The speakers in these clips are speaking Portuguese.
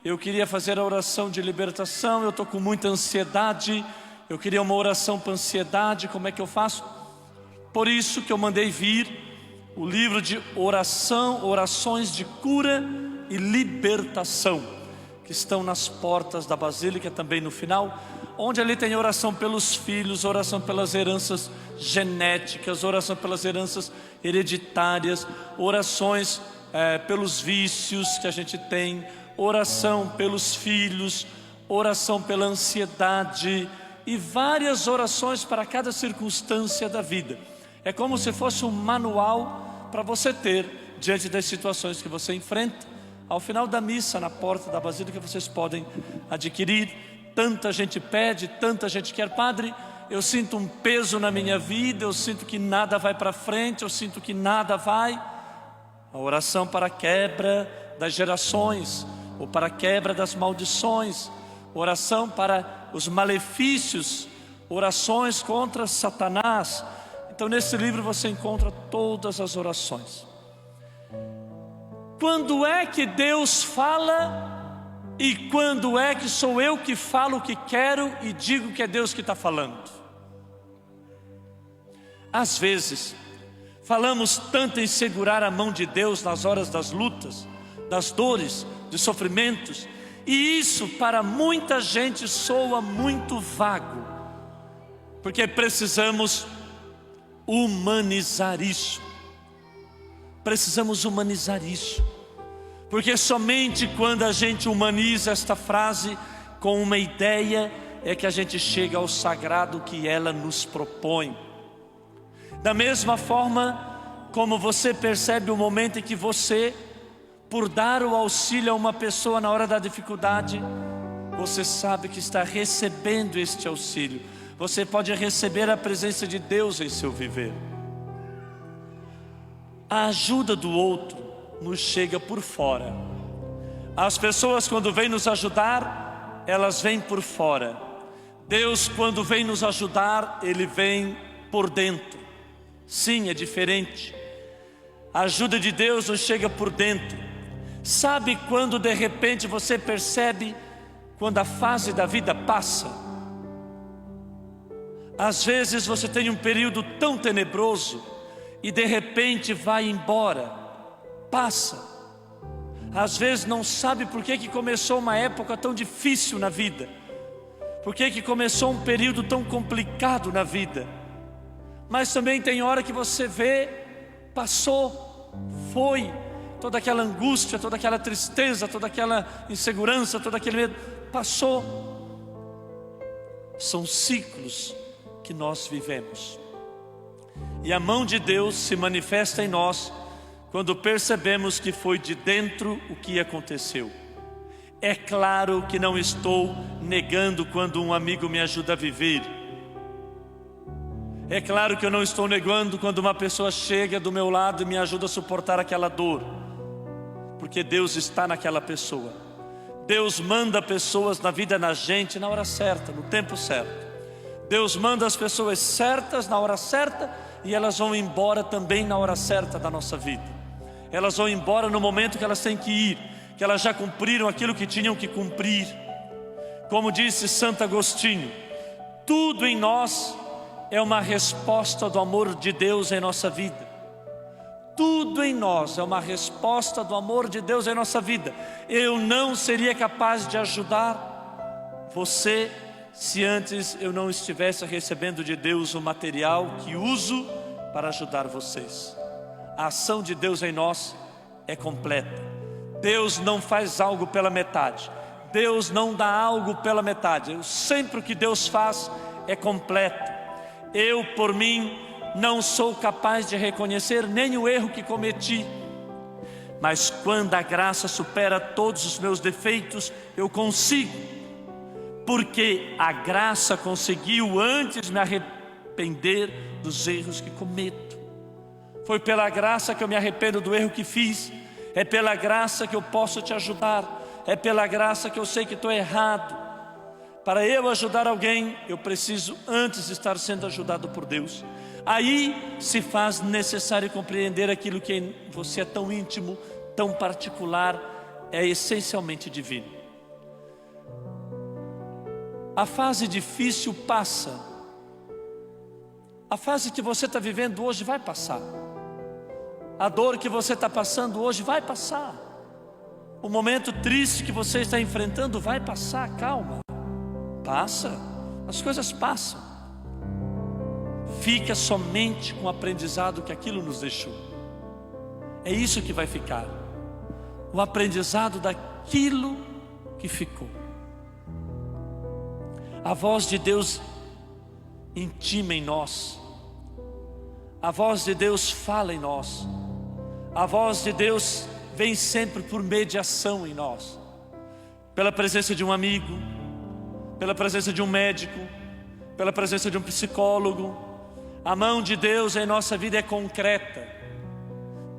eu queria fazer a oração de libertação, eu estou com muita ansiedade, eu queria uma oração para ansiedade, como é que eu faço? Por isso que eu mandei vir o livro de orações de cura e libertação, que estão nas portas da Basílica, também no final, onde ali tem oração pelos filhos, oração pelas heranças genéticas, oração pelas heranças hereditárias, orações pelos vícios que a gente tem, oração pelos filhos, oração pela ansiedade e várias orações para cada circunstância da vida. É como se fosse um manual para você ter diante das situações que você enfrenta. Ao final da missa, na porta da Basílica, vocês podem adquirir. Tanta gente pede, tanta gente quer. Padre, eu sinto um peso na minha vida, eu sinto que nada vai para frente, eu sinto que nada vai. A oração para a quebra das gerações, ou para a quebra das maldições, oração para os malefícios, orações contra Satanás. Então nesse livro você encontra todas as orações. Quando é que Deus fala e quando é que sou eu que falo o que quero e digo que é Deus que está falando? Às vezes falamos tanto em segurar a mão de Deus nas horas das lutas, das dores, dos sofrimentos, e isso para muita gente soa muito vago, porque precisamos humanizar isso. Precisamos humanizar isso, porque somente quando a gente humaniza esta frase com uma ideia é que a gente chega ao sagrado que ela nos propõe. Da mesma forma como você percebe o momento em que você, por dar o auxílio a uma pessoa na hora da dificuldade, você sabe que está recebendo este auxílio. Você pode receber a presença de Deus em seu viver. A ajuda do outro nos chega por fora. As pessoas quando vêm nos ajudar, elas vêm por fora. Deus quando vem nos ajudar, Ele vem por dentro. Sim, é diferente. A ajuda de Deus nos chega por dentro. Sabe quando de repente você percebe quando a fase da vida passa? Às vezes você tem um período tão tenebroso e de repente vai embora, passa. Às vezes não sabe por que começou uma época tão difícil na vida, por que começou um período tão complicado na vida. Mas também tem hora que você vê, passou, foi, toda aquela angústia, toda aquela tristeza, toda aquela insegurança, todo aquele medo, passou. São ciclos que nós vivemos. E a mão de Deus se manifesta em nós quando percebemos que foi de dentro o que aconteceu. É claro que não estou negando quando um amigo me ajuda a viver. É claro que eu não estou negando quando uma pessoa chega do meu lado e me ajuda a suportar aquela dor, porque Deus está naquela pessoa. Deus manda pessoas na vida da gente na hora certa, no tempo certo. Deus manda as pessoas certas na hora certa e elas vão embora também na hora certa da nossa vida. Elas vão embora no momento que elas têm que ir, que elas já cumpriram aquilo que tinham que cumprir. Como disse Santo Agostinho, tudo em nós é uma resposta do amor de Deus em nossa vida. Tudo em nós é uma resposta do amor de Deus em nossa vida. Eu não seria capaz de ajudar você se antes eu não estivesse recebendo de Deus o material que uso para ajudar vocês. A ação de Deus em nós é completa. Deus não faz algo pela metade. Deus não dá algo pela metade. Sempre o que Deus faz é completo. Eu, por mim, não sou capaz de reconhecer nem o erro que cometi. Mas quando a graça supera todos os meus defeitos, eu consigo. Porque a graça conseguiu antes me arrepender dos erros que cometo. Foi pela graça que eu me arrependo do erro que fiz. É pela graça que eu posso te ajudar. É pela graça que eu sei que estou errado. Para eu ajudar alguém, eu preciso antes estar sendo ajudado por Deus. Aí se faz necessário compreender aquilo que em você é tão íntimo, tão particular, é essencialmente divino. A fase difícil passa. A fase que você está vivendo hoje vai passar. A dor que você está passando hoje vai passar. O momento triste que você está enfrentando vai passar. Calma. Passa. As coisas passam. Fica somente com o aprendizado que aquilo nos deixou. É isso que vai ficar. O aprendizado daquilo que ficou. A voz de Deus intima em nós. A voz de Deus fala em nós. A voz de Deus vem sempre por mediação em nós. Pela presença de um amigo, pela presença de um médico, pela presença de um psicólogo. A mão de Deus em nossa vida é concreta.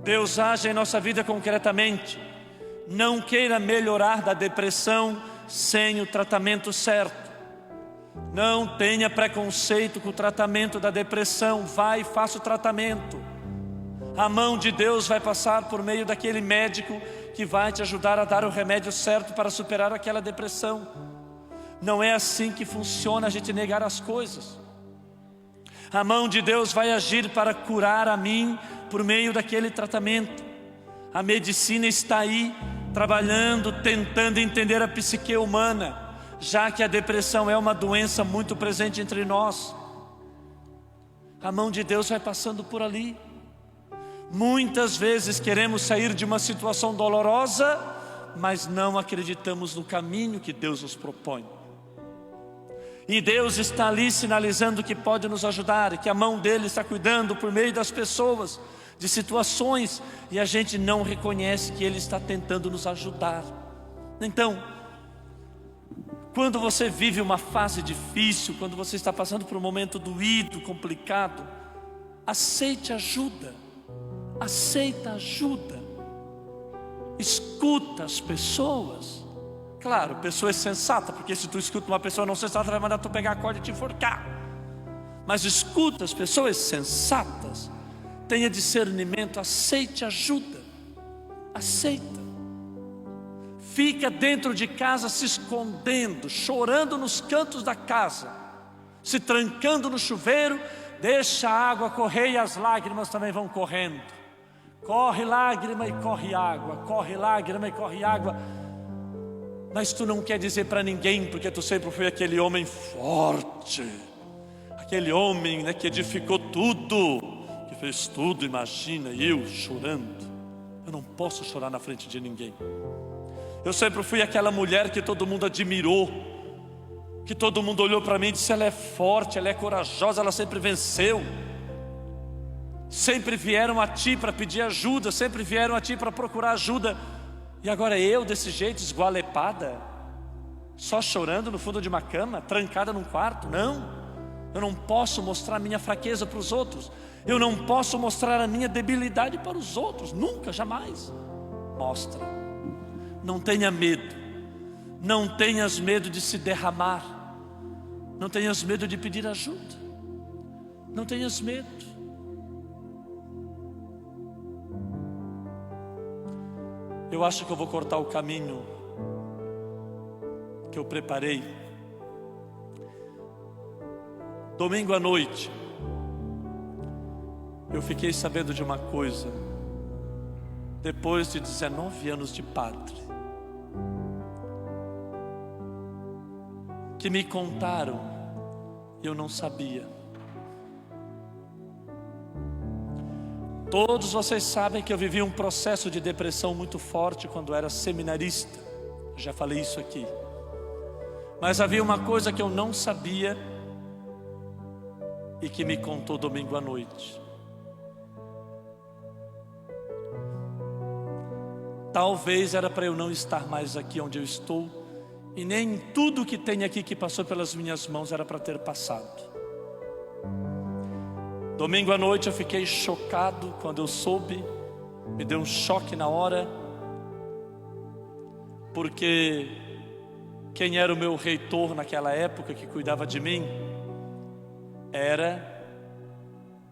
Deus age em nossa vida concretamente. Não queira melhorar da depressão sem o tratamento certo. Não tenha preconceito com o tratamento da depressão. Vai e faça o tratamento. A mão de Deus vai passar por meio daquele médico que vai te ajudar a dar o remédio certo para superar aquela depressão. Não é assim que funciona a gente negar as coisas. A mão de Deus vai agir para curar a mim por meio daquele tratamento. A medicina está aí, trabalhando, tentando entender a psique humana, já que a depressão é uma doença muito presente entre nós. A mão de Deus vai passando por ali. Muitas vezes queremos sair de uma situação dolorosa, mas não acreditamos no caminho que Deus nos propõe. E Deus está ali sinalizando que pode nos ajudar, e que a mão dele está cuidando por meio das pessoas, de situações, e a gente não reconhece que ele está tentando nos ajudar. Então, quando você vive uma fase difícil, quando você está passando por um momento doído, complicado, aceite ajuda. Aceita ajuda. Escuta as pessoas. Claro, pessoas sensatas, porque se tu escuta uma pessoa não sensata, vai mandar tu pegar a corda e te enforcar. Mas escuta as pessoas sensatas. Tenha discernimento, aceite ajuda. Aceita. Fica dentro de casa se escondendo, chorando nos cantos da casa, se trancando no chuveiro, deixa a água correr e as lágrimas também vão correndo. Corre lágrima e corre água, corre lágrima e corre água. Mas tu não quer dizer para ninguém, porque tu sempre foi aquele homem forte, aquele homem, né, que edificou tudo, que fez tudo. Imagina, e eu chorando. Eu não posso chorar na frente de ninguém. Eu sempre fui aquela mulher que todo mundo admirou, que todo mundo olhou para mim e disse: ela é forte, ela é corajosa, ela sempre venceu. Sempre vieram a ti para pedir ajuda, sempre vieram a ti para procurar ajuda. E agora eu desse jeito, esgualepada, só chorando no fundo de uma cama, trancada num quarto? Não, eu não posso mostrar a minha fraqueza para os outros. Eu não posso mostrar a minha debilidade para os outros, nunca, jamais. Mostra. Não tenha medo. Não tenhas medo de se derramar. Não tenhas medo de pedir ajuda. Não tenhas medo. Eu acho que eu vou cortar o caminho que eu preparei. Domingo à noite, eu fiquei sabendo de uma coisa. Depois de 19 anos de padre, que me contaram e eu não sabia. Todos vocês sabem que eu vivi um processo de depressão muito forte quando era seminarista. Já falei isso aqui. Mas havia uma coisa que eu não sabia e que me contou domingo à noite. Talvez era para eu não estar mais aqui onde eu estou, e nem tudo que tem aqui que passou pelas minhas mãos era para ter passado. Domingo à noite eu fiquei chocado quando eu soube, me deu um choque na hora, porque quem era o meu reitor naquela época, que cuidava de mim, era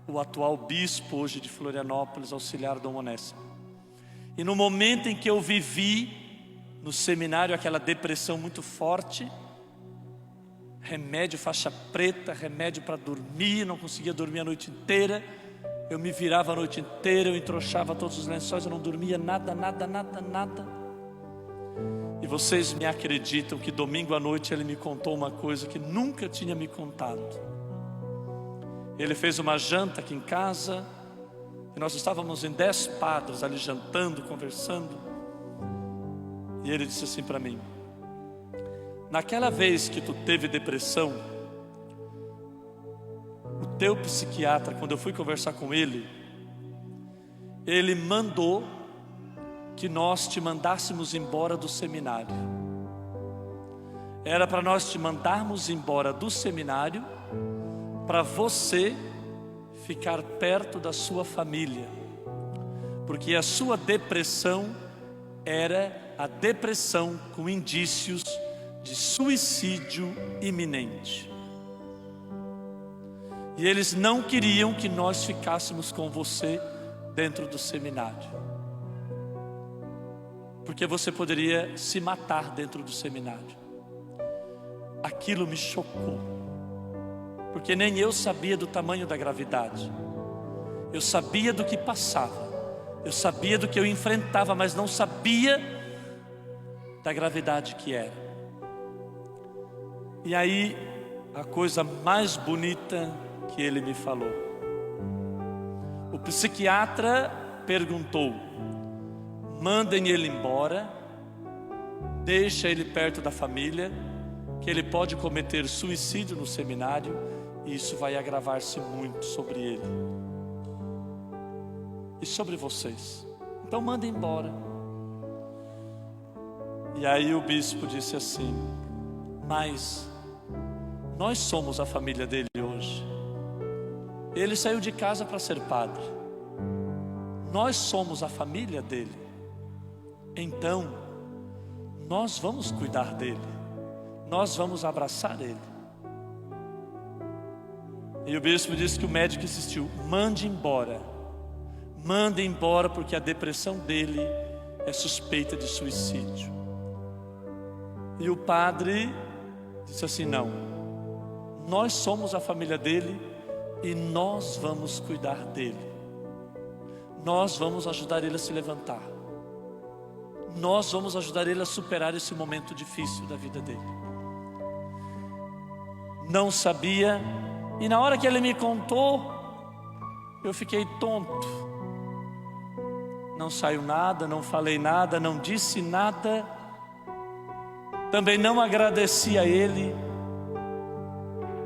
o atual bispo hoje de Florianópolis, auxiliar Dom Onésimo. E no momento em que eu vivi no seminário aquela depressão muito forte, remédio faixa preta, remédio para dormir, não conseguia dormir a noite inteira. Eu me virava a noite inteira, eu entrochava todos os lençóis, eu não dormia nada. E vocês me acreditam que domingo à noite ele me contou uma coisa que nunca tinha me contado. Ele fez uma janta aqui em casa, e nós estávamos em 10 padres ali jantando, conversando. E ele disse assim para mim: naquela vez que tu teve depressão, o teu psiquiatra, quando eu fui conversar com ele mandou que nós te mandássemos embora do seminário. Era para nós te mandarmos embora do seminário, para você ficar perto da sua família, porque a sua depressão era a depressão com indícios de suicídio iminente. E eles não queriam que nós ficássemos com você dentro do seminário, porque você poderia se matar dentro do seminário. Aquilo me chocou, porque nem eu sabia do tamanho da gravidade. Eu sabia do que passava, eu sabia do que eu enfrentava, mas não sabia da gravidade que era. E aí, a coisa mais bonita que ele me falou: o psiquiatra perguntou, mandem ele embora, deixa ele perto da família, que ele pode cometer suicídio no seminário, e isso vai agravar-se muito sobre ele e sobre vocês. Então mandem embora. E aí o bispo disse assim: mas nós somos a família dele hoje. Ele saiu de casa para ser padre. Nós somos a família dele. Então, nós vamos cuidar dele. Nós vamos abraçar ele. E o bispo disse que o médico insistiu: mande embora. Mande embora, porque a depressão dele é suspeita de suicídio. E o padre disse assim: não, nós somos a família dele e nós vamos cuidar dele. Nós vamos ajudar ele a se levantar. Nós vamos ajudar ele a superar esse momento difícil da vida dele. Não sabia, e na hora que ele me contou, eu fiquei tonto. Não saiu nada, não falei nada, não disse nada. Também não agradeci a ele.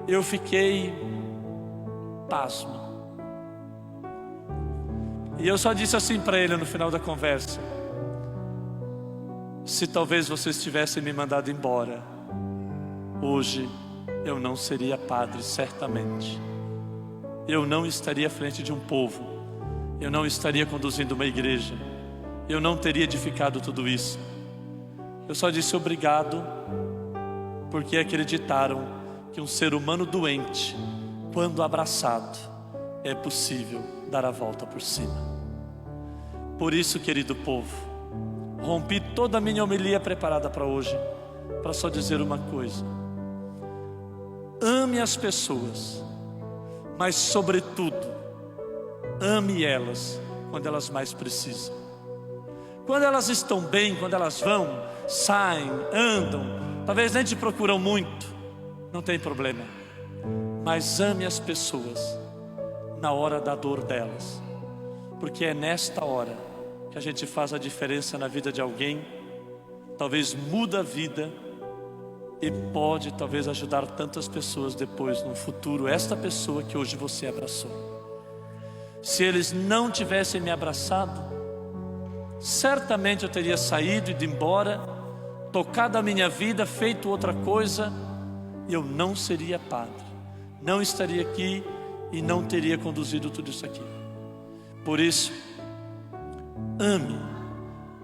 Eu fiquei pasmo. E eu só disse assim para ele no final da conversa: se talvez vocês tivessem me mandado embora, hoje eu não seria padre, certamente. Eu não estaria à frente de um povo, eu não estaria conduzindo uma igreja, eu não teria edificado tudo isso. Eu só disse obrigado, porque acreditaram que um ser humano doente, quando abraçado, é possível dar a volta por cima. Por isso, querido povo, rompi toda a minha homilia preparada para hoje, para só dizer uma coisa: ame as pessoas, mas sobretudo, ame elas quando elas mais precisam. Quando elas estão bem, quando elas vão, saem, andam, talvez nem te procuram muito, não tem problema. Mas ame as pessoas na hora da dor delas, porque é nesta hora que a gente faz a diferença na vida de alguém. Talvez muda a vida e pode talvez ajudar tantas pessoas depois no futuro, esta pessoa que hoje você abraçou. Se eles não tivessem me abraçado, certamente eu teria saído, ido embora, tocado a minha vida, feito outra coisa, e eu não seria padre, não estaria aqui e não teria conduzido tudo isso aqui. Por isso,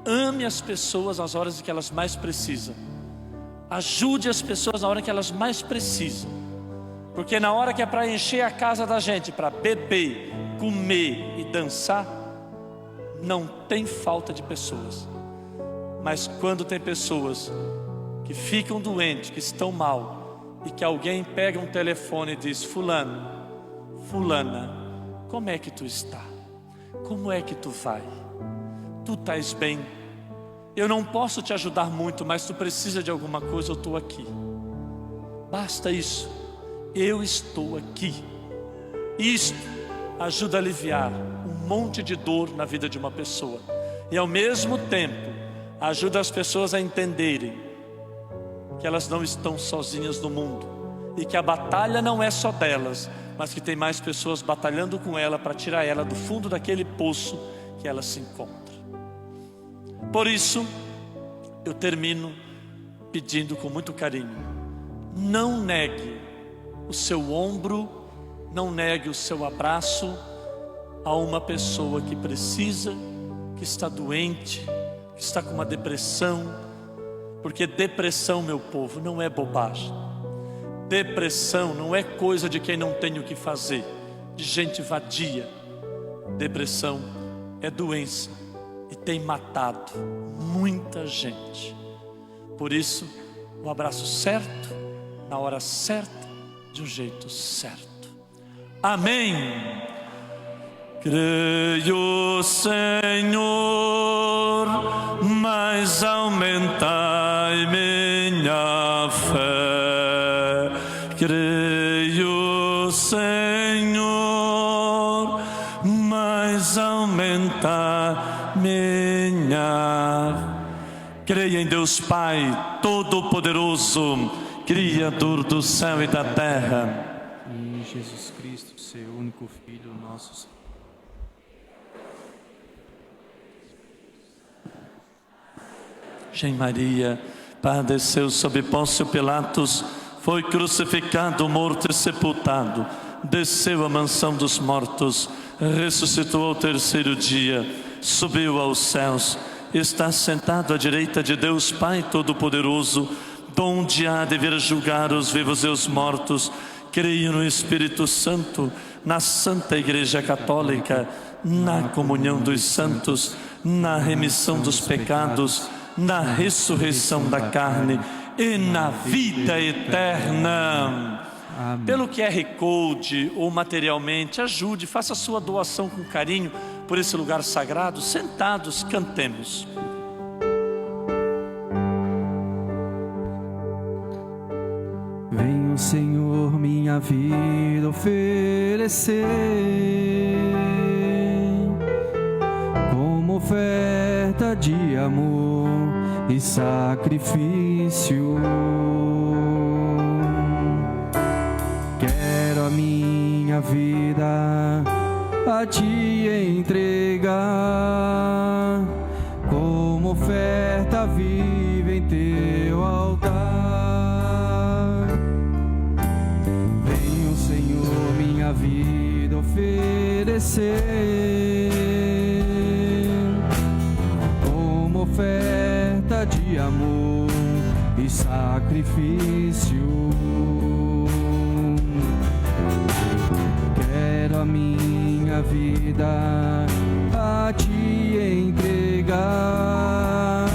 ame as pessoas nas horas em que elas mais precisam. Ajude as pessoas na hora que elas mais precisam, porque na hora que é para encher a casa da gente, para beber, comer e dançar, não tem falta de pessoas. Mas quando tem pessoas que ficam doentes, que estão mal, e que alguém pega um telefone e diz: fulano, fulana, como é que tu está? Como é que tu vai? Tu estás bem? Eu não posso te ajudar muito, mas tu precisa de alguma coisa, eu estou aqui. Basta isso, eu estou aqui. Isto ajuda a aliviar um monte de dor na vida de uma pessoa, e ao mesmo tempo ajuda as pessoas a entenderem que elas não estão sozinhas no mundo, e que a batalha não é só delas, mas que tem mais pessoas batalhando com ela para tirar ela do fundo daquele poço que ela se encontra. Por isso, eu termino pedindo com muito carinho: não negue o seu ombro, não negue o seu abraço a uma pessoa que precisa, que está doente, que está com uma depressão. Porque depressão, meu povo, não é bobagem. Depressão não é coisa de quem não tem o que fazer, de gente vadia. Depressão é doença e tem matado muita gente. Por isso, o abraço certo, na hora certa, de um jeito certo. Amém. Creio, Senhor, mas aumentai minha fé. Creio, Senhor, mas aumentai minha. Creia em Deus Pai Todo-Poderoso, Criador do céu e da terra, e em Jesus Cristo, seu único Filho, nosso Senhor. Em Maria, padeceu sob Pôncio Pilatos, foi crucificado, morto e sepultado, desceu à mansão dos mortos, ressuscitou ao terceiro dia, subiu aos céus, está sentado à direita de Deus Pai Todo-Poderoso, donde há de vir julgar os vivos e os mortos. Creio no Espírito Santo, na Santa Igreja Católica, na comunhão dos santos, na remissão dos pecados, na ressurreição da carne e na vida eterna. Amém. Pelo QR Code ou materialmente, ajude, faça a sua doação com carinho por esse lugar sagrado. Sentados, cantemos. Venho, Senhor, minha vida oferecer como oferta de amor e sacrifício. Quero a minha vida a Ti entregar como oferta viva em Teu altar. Venho, Senhor, minha vida oferecer como oferta de amor e sacrifício. Quero a minha vida a Ti entregar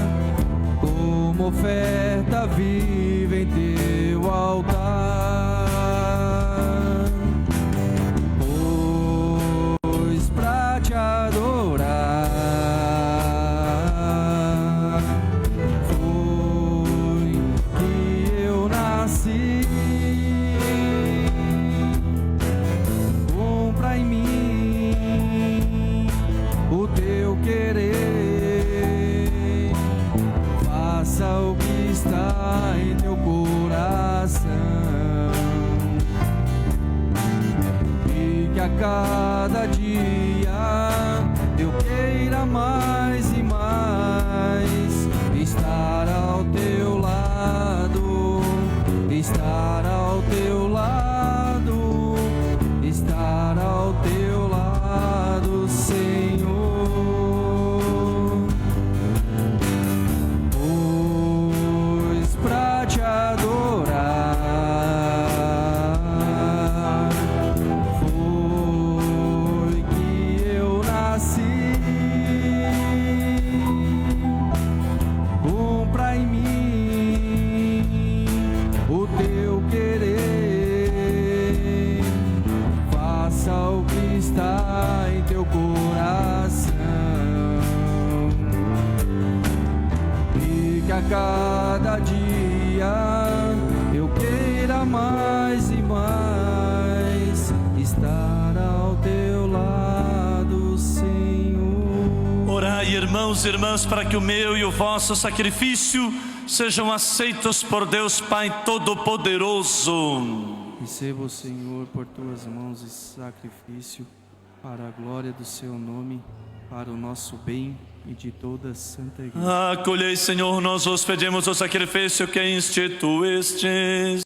como oferta viva em Teu altar. Pois pra Te adorar foi que eu nasci. Cumpra em mim o Teu querer, faça o que está em Teu coração, e que a cada dia eu queira mais e mais estar ao Teu lado, estar ao Teu lado, estar ao Teu lado, Senhor. Pois pra Te adorar foi que eu nasci. Cumpra em mim o Teu que a cada dia eu queira mais e mais estar ao teu lado, Senhor. Orai, irmãos e irmãs, para que o meu e o vosso sacrifício sejam aceitos por Deus Pai Todo-Poderoso. Receba, Senhor, por tuas mãos esse sacrifício, para a glória do seu nome, para o nosso bem e de toda a santa igreja. Acolhei, Senhor, nós vos pedimos o sacrifício que instituístes.